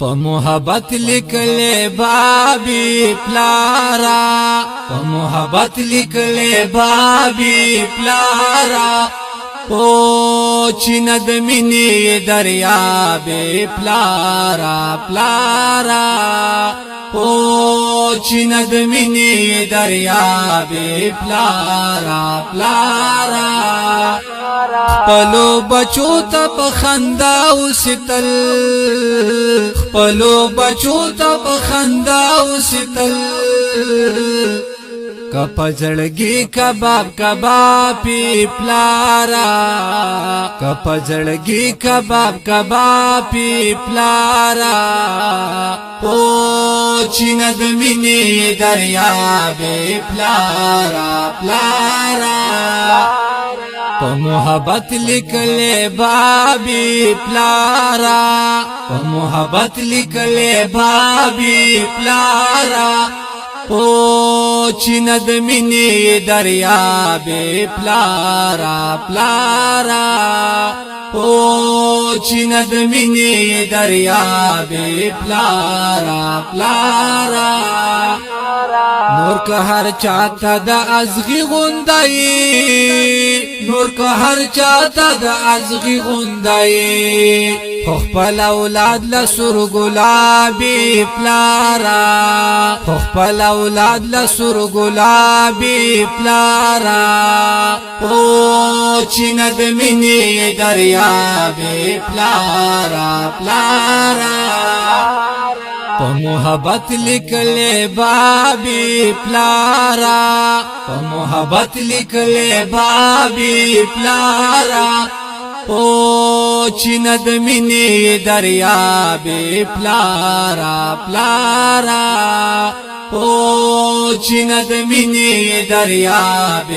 په محبت لیکلې بابي پلارا په محبت لیکلې بابي پلارا او چیند منی دریاب پلارا پلارا او چیند منی دریاب پلارا پلارا پلو بچو تا پخندا وستل پلو بچو تا پخندا وستل کپزړګي کباب کبابي پلارا کپزړګي کباب کبابي پلارا او چیند منی دریاب پلارا پلارا په محبت لیکلې بابي پلارا په محبت لیکلې بابي پلارا او چیند منی دریاب پلارا پلارا او چیند منی دریاب پلارا پلارا نور که هر چاته د ازغي غوندای نور که هر چاته د ازغي غوندای خپل اولاد لسر گلابی پلارا خپل اولاد لسر گلابی پلارا او چیند منی دریاب پلارا پلارا په محبت لیکلې بابي پلارا په محبت لیکلې بابي پلارا او چیند منی دریاب پلارا پلارا او چیند منی دریاب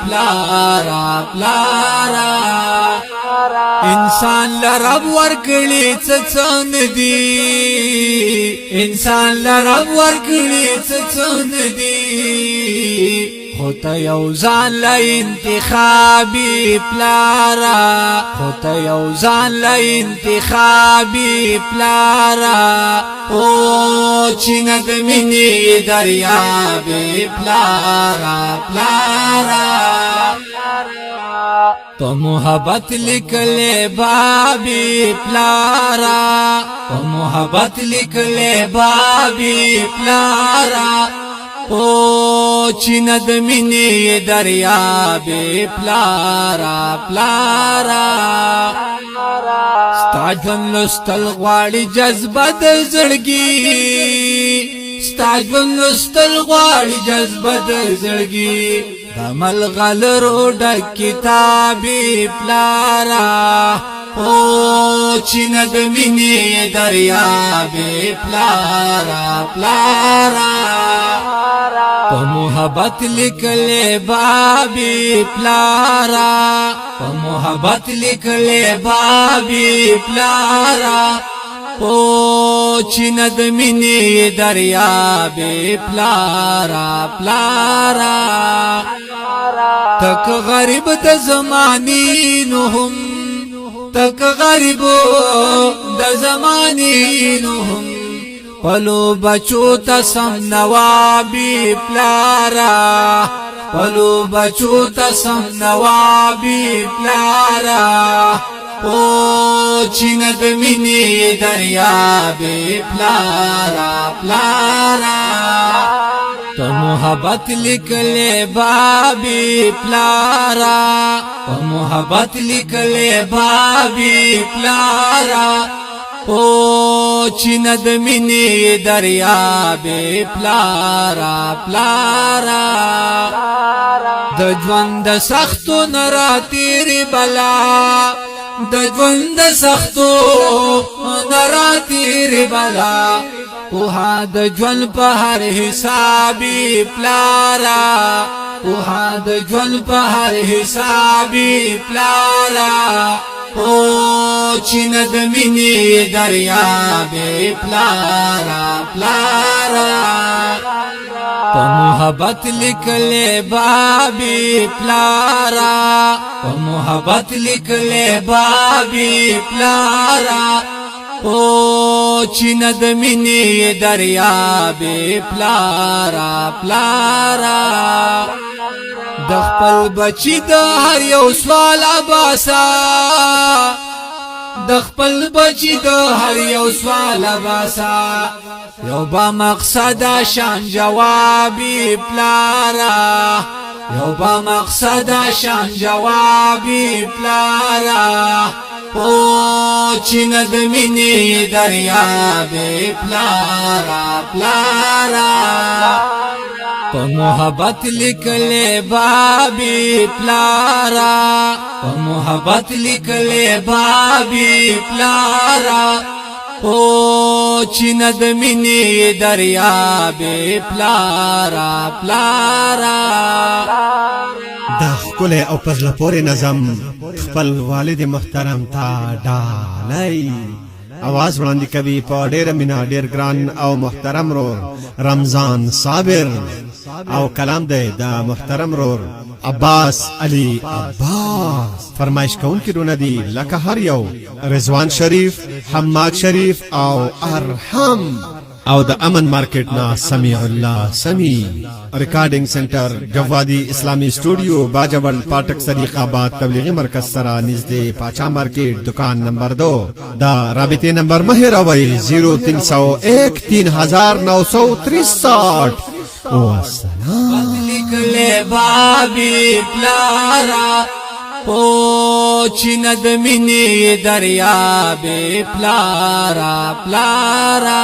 پلارا پلارا انسان لرب ورکړي څڅن دي انسان لرب ورکړي څڅن دي خو یو ځان له انتخابي پلارا خو یو ځان له انتخابي پلارا او چیند منی دریاب پلارا پلارا په محبت لیکلې بابي پلارا په محبت لیکلې بابي پلارا او چیند منی دریاب پلارا پلارا ستا ژوند لوستل غواړي جذبه د زړګي ستا ژوند لوستل غواړي جذبه د زړګي دمل غلرو ډک کتابي پلارا او چیند منی دریاب پلارا پلارا په محبت لیکلې بابي پلارا په محبت لیکلې بابي پلارا او چیند منی دریاب پلارا پلارا تک غریب د زمانینهم تک غریب د زمانینهم پلو بچو تا سم نوابی پلارا پلو بچو تا سم نوابی پلارا او چیند منی دریاب پلارا پلارا په محبت لیکلې بابي پلارا په محبت لیکلې بابي پلارا او چیند منی دریاب پلارا پلارا د ژوند سختو نراتیری بلا د ژوند سختو نراتیری بلا کوها د ژوند په هر حسابي پلارا کوها د ژوند په هر حسابي پلارا او چیند منی دریاب پلارا پلارا په محبت لیکلې بابي پلارا په محبت لیکلې بابي پلارا او چین د مینې دریاب پلارا پلارا د خپل بچی د هر یو سوال باسا د خپل بچی د هر یو سوال باسا یو با مقصد شان جوابی پلارا یو با مقصد شان جوابی پلارا او چین د مینې دریاب پلارا پلارا په محبت لیکلې بابي پلارا په محبت لیکلې بابي پلارا او چین د مینې دریاب پلارا پلارا دا ښکلی او په زړه پورې نظم خپل والد محترم ته ډالۍ आवाज وړاندې کوي په ډېره مینه ډېر ګران او محترم رور رمضان صابر او کلام دی د محترم رور عباس علي عباس فرمایش کوونکي رونه دي لکه هر یو رضوان شریف حماد شریف او ارحم او د امن مارکیټ نا سمیع الله سمی ریکارډینګ سنټر جوادی اسلامی سټوډیو باجوړ پاټک صدیق آباد تبلیغی مرکز سره نږدې پاچا مارکیټ دکان نمبر 2 دا رابطه نمبر مهروي 0301 3963 والسلام لیکلې بابي پلارا او چین د مینې دریاب پلارا پلارا